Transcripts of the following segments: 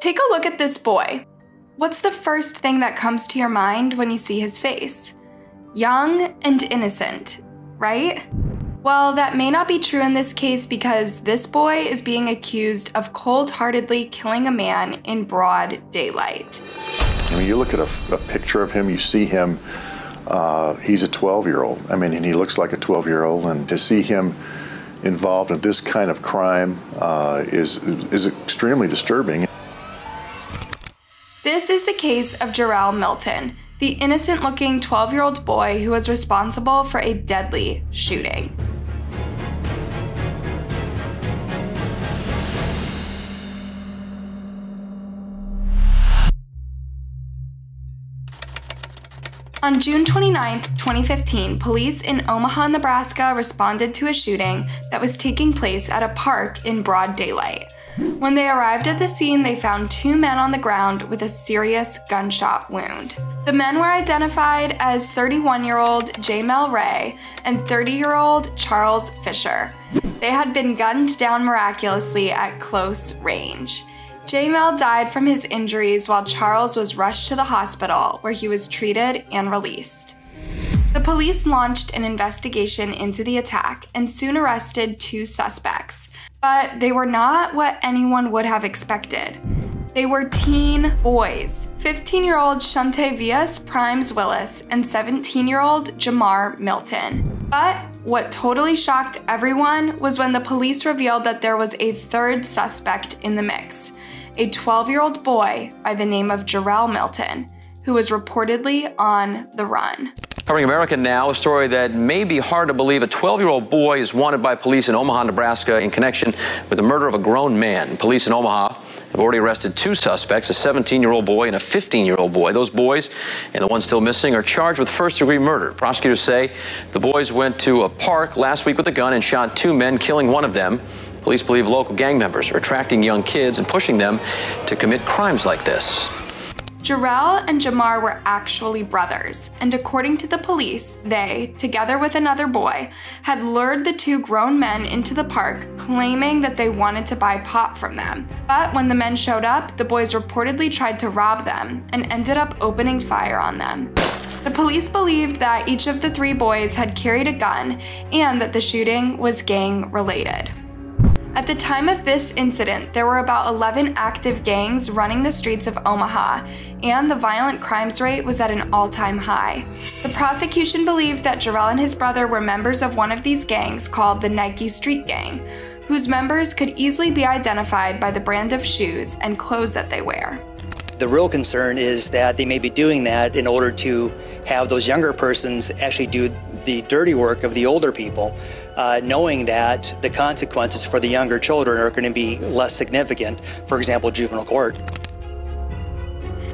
Take a look at this boy. What's the first thing that comes to your mind when you see his face? Young and innocent, right? Well, that may not be true in this case because this boy is being accused of cold-heartedly killing a man in broad daylight. I mean, you look at a picture of him, you see him, he's a 12-year-old. I mean, and he looks like a 12-year-old, and to see him involved in this kind of crime is extremely disturbing. This is the case of Jarrel Milton, the innocent-looking 12-year-old boy who was responsible for a deadly shooting. On June 29, 2015, police in Omaha, Nebraska responded to a shooting that was taking place at a park in broad daylight. When they arrived at the scene, they found two men on the ground with a serious gunshot wound. The men were identified as 31-year-old Jarrel Ray and 30-year-old Charles Fisher. They had been gunned down miraculously at close range. Jarrel died from his injuries while Charles was rushed to the hospital where he was treated and released. The police launched an investigation into the attack and soon arrested two suspects, but they were not what anyone would have expected. They were teen boys, 15-year-old Shuntavius Primes Willis and 17-year-old Jarrel Milton. But what totally shocked everyone was when the police revealed that there was a third suspect in the mix, a 12-year-old boy by the name of Jarrel Milton, who was reportedly on the run. Covering America Now, a story that may be hard to believe. A 12-year-old boy is wanted by police in Omaha, Nebraska in connection with the murder of a grown man. Police in Omaha have already arrested two suspects, a 17-year-old boy and a 15-year-old boy. Those boys and the one still missing are charged with first-degree murder. Prosecutors say the boys went to a park last week with a gun and shot two men, killing one of them. Police believe local gang members are attracting young kids and pushing them to commit crimes like this. Jarrel and Jarrel were actually brothers, and according to the police, they, together with another boy, had lured the two grown men into the park, claiming that they wanted to buy pot from them. But when the men showed up, the boys reportedly tried to rob them and ended up opening fire on them. The police believed that each of the three boys had carried a gun and that the shooting was gang-related. At the time of this incident, there were about 11 active gangs running the streets of Omaha, and the violent crimes rate was at an all-time high. The prosecution believed that Jarrel and his brother were members of one of these gangs called the Nike Street Gang, whose members could easily be identified by the brand of shoes and clothes that they wear. The real concern is that they may be doing that in order to have those younger persons actually do the dirty work of the older people, knowing that the consequences for the younger children are going to be less significant, for example, juvenile court.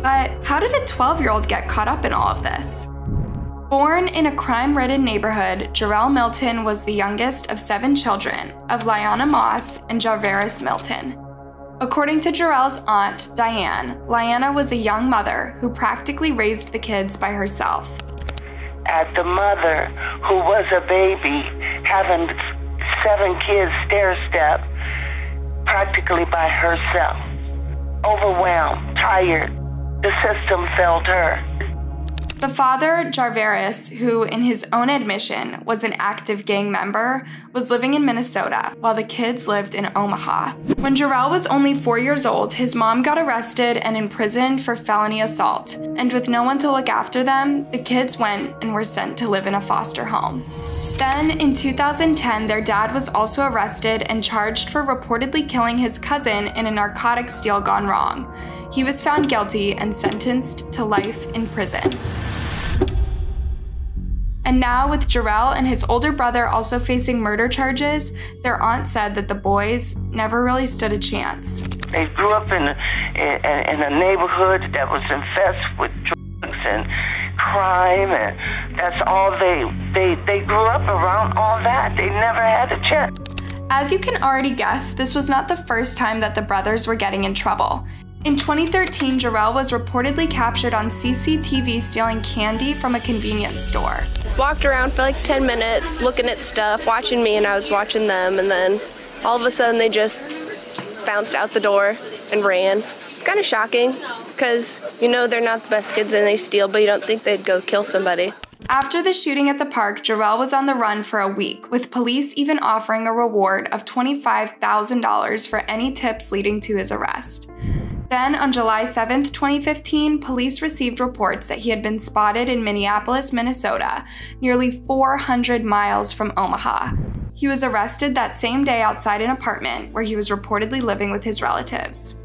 But how did a 12-year-old get caught up in all of this? Born in a crime-ridden neighborhood, Jarrel Milton was the youngest of 7 children of Liana Moss and Jarrel Milton. According to Jarrel's aunt, Diane, Liana was a young mother who practically raised the kids by herself. As the mother who was a baby, having 7 kids stair-step practically by herself, overwhelmed, tired, the system failed her. The father, Jarrel, who in his own admission was an active gang member, was living in Minnesota while the kids lived in Omaha. When Jarrel was only 4 years old, his mom got arrested and imprisoned for felony assault, and with no one to look after them, the kids went and were sent to live in a foster home. Then, in 2010, their dad was also arrested and charged for reportedly killing his cousin in a narcotics deal gone wrong. He was found guilty and sentenced to life in prison. And now, with Jarrel and his older brother also facing murder charges, their aunt said that the boys never really stood a chance. They grew up in a neighborhood that was infested with drugs and crime, and that's all they grew up around all that. They never had a chance. As you can already guess, this was not the first time that the brothers were getting in trouble. In 2013, Jarrel was reportedly captured on CCTV stealing candy from a convenience store. Walked around for like 10 minutes looking at stuff, watching me, and I was watching them, and then all of a sudden they just bounced out the door and ran. It's kind of shocking because, you know, they're not the best kids and they steal, but you don't think they'd go kill somebody. After the shooting at the park, Jarrel was on the run for a week, with police even offering a reward of $25,000 for any tips leading to his arrest. Then, on July 7, 2015, police received reports that he had been spotted in Minneapolis, Minnesota, nearly 400 miles from Omaha. He was arrested that same day outside an apartment where he was reportedly living with his relatives.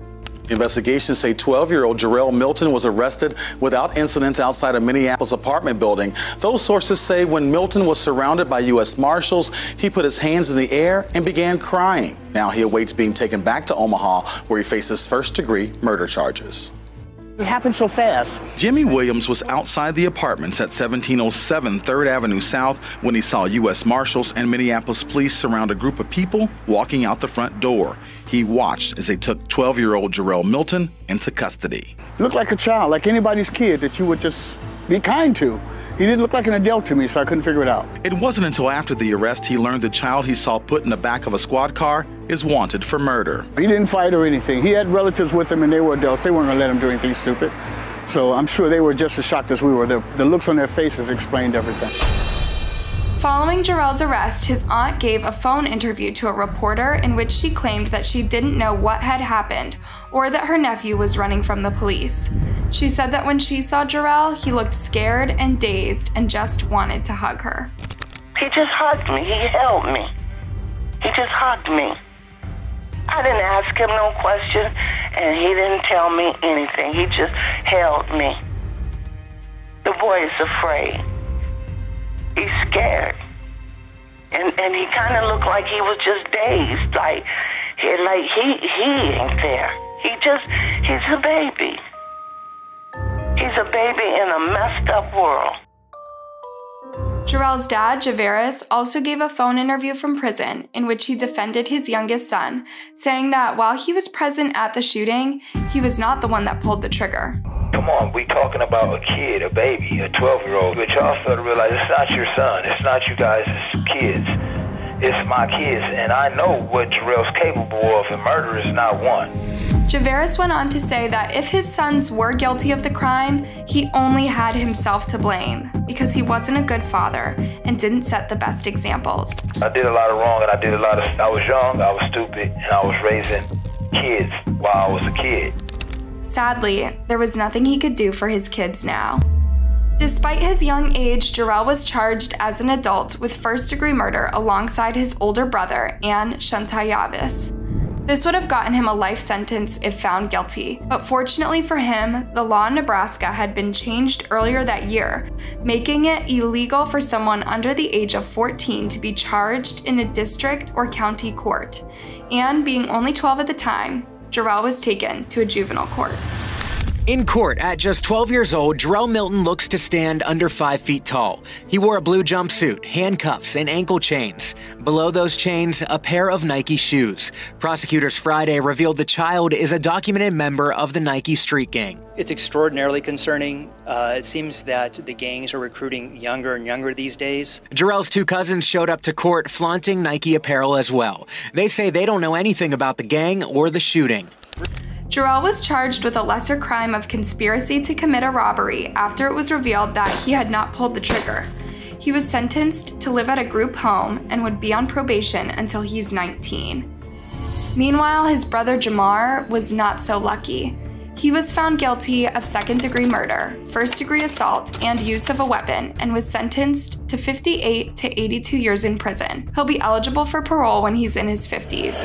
Investigations say 12-year-old Jarrel Milton was arrested without incident outside a Minneapolis apartment building. Those sources say when Milton was surrounded by U.S. Marshals, he put his hands in the air and began crying. Now he awaits being taken back to Omaha, where he faces first-degree murder charges. It happened so fast. Jimmy Williams was outside the apartments at 1707 3rd Avenue South when he saw U.S. Marshals and Minneapolis police surround a group of people walking out the front door. He watched as they took 12-year-old Jarrel Milton into custody. Looked like a child, like anybody's kid that you would just be kind to. He didn't look like an adult to me, so I couldn't figure it out. It wasn't until after the arrest he learned the child he saw put in the back of a squad car is wanted for murder. He didn't fight or anything. He had relatives with him and they were adults. They weren't gonna let him do anything stupid. So I'm sure they were just as shocked as we were. The looks on their faces explained everything. Following Jarrel's arrest, his aunt gave a phone interview to a reporter in which she claimed that she didn't know what had happened or that her nephew was running from the police. She said that when she saw Jarrel, he looked scared and dazed and just wanted to hug her. He just hugged me. He held me. He just hugged me. I didn't ask him no question, and he didn't tell me anything. He just held me. The boy is afraid. He's scared. And he kind of looked like he was just dazed, like he ain't there. He's a baby. He's a baby in a messed up world. Jarrel's dad, Jarrel, also gave a phone interview from prison in which he defended his youngest son, saying that while he was present at the shooting, he was not the one that pulled the trigger. Come on, we talking about a kid, a baby, a 12-year-old. But y'all fail to realize it's not your son. It's not you guys' kids. It's my kids, and I know what Jarrel's capable of, and murder is not one. Jarrel went on to say that if his sons were guilty of the crime, he only had himself to blame because he wasn't a good father and didn't set the best examples. I did a lot of wrong, and I was young, I was stupid, and I was raising kids while I was a kid. Sadly, there was nothing he could do for his kids now. Despite his young age, Jarrel was charged as an adult with first-degree murder alongside his older brother and Shantayavis. This would have gotten him a life sentence if found guilty, but fortunately for him, the law in Nebraska had been changed earlier that year, making it illegal for someone under the age of 14 to be charged in a district or county court. And being only 12 at the time, Jarrel was taken to a juvenile court. In court, at just 12 years old, Jarrel Milton looks to stand under 5 feet tall. He wore a blue jumpsuit, handcuffs, and ankle chains. Below those chains, a pair of Nike shoes. Prosecutors Friday revealed the child is a documented member of the Nike street gang. It's extraordinarily concerning. It seems that the gangs are recruiting younger and younger these days. Jarrel's 2 cousins showed up to court flaunting Nike apparel as well. They say they don't know anything about the gang or the shooting. Jarrel was charged with a lesser crime of conspiracy to commit a robbery after it was revealed that he had not pulled the trigger. He was sentenced to live at a group home and would be on probation until he's 19. Meanwhile, his brother Jamar was not so lucky. He was found guilty of second-degree murder, first-degree assault, and use of a weapon, and was sentenced to 58 to 82 years in prison. He'll be eligible for parole when he's in his 50s.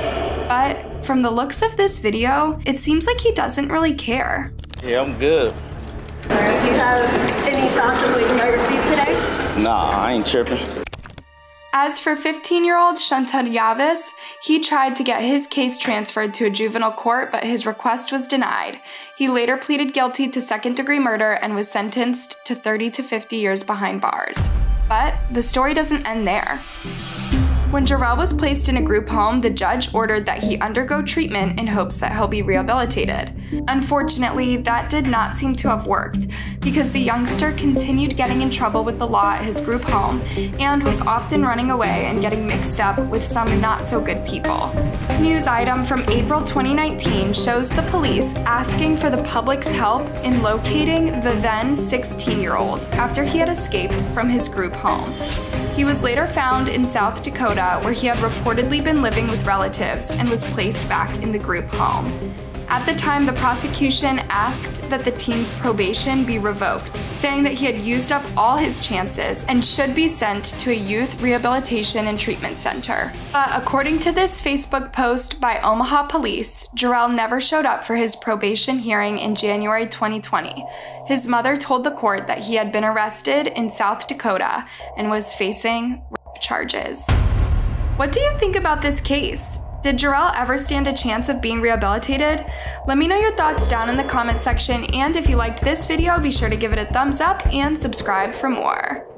But from the looks of this video, it seems like he doesn't really care. Yeah, I'm good. All right, do you have any thoughts of what you might receive today? Nah, I ain't tripping. As for 15-year-old Shantayavis, he tried to get his case transferred to a juvenile court, but his request was denied. He later pleaded guilty to second-degree murder and was sentenced to 30 to 50 years behind bars. But the story doesn't end there. When Jarrel was placed in a group home, the judge ordered that he undergo treatment in hopes that he'll be rehabilitated. Unfortunately, that did not seem to have worked, because the youngster continued getting in trouble with the law at his group home and was often running away and getting mixed up with some not-so-good people. A news item from April 2019 shows the police asking for the public's help in locating the then 16-year-old after he had escaped from his group home. He was later found in South Dakota, where he had reportedly been living with relatives and was placed back in the group home. At the time, the prosecution asked that the teen's probation be revoked, saying that he had used up all his chances and should be sent to a youth rehabilitation and treatment center. But according to this Facebook post by Omaha police, Jarrel never showed up for his probation hearing in January 2020. His mother told the court that he had been arrested in South Dakota and was facing rape charges. What do you think about this case? Did Jarrel ever stand a chance of being rehabilitated? Let me know your thoughts down in the comment section, and if you liked this video, be sure to give it a thumbs up and subscribe for more.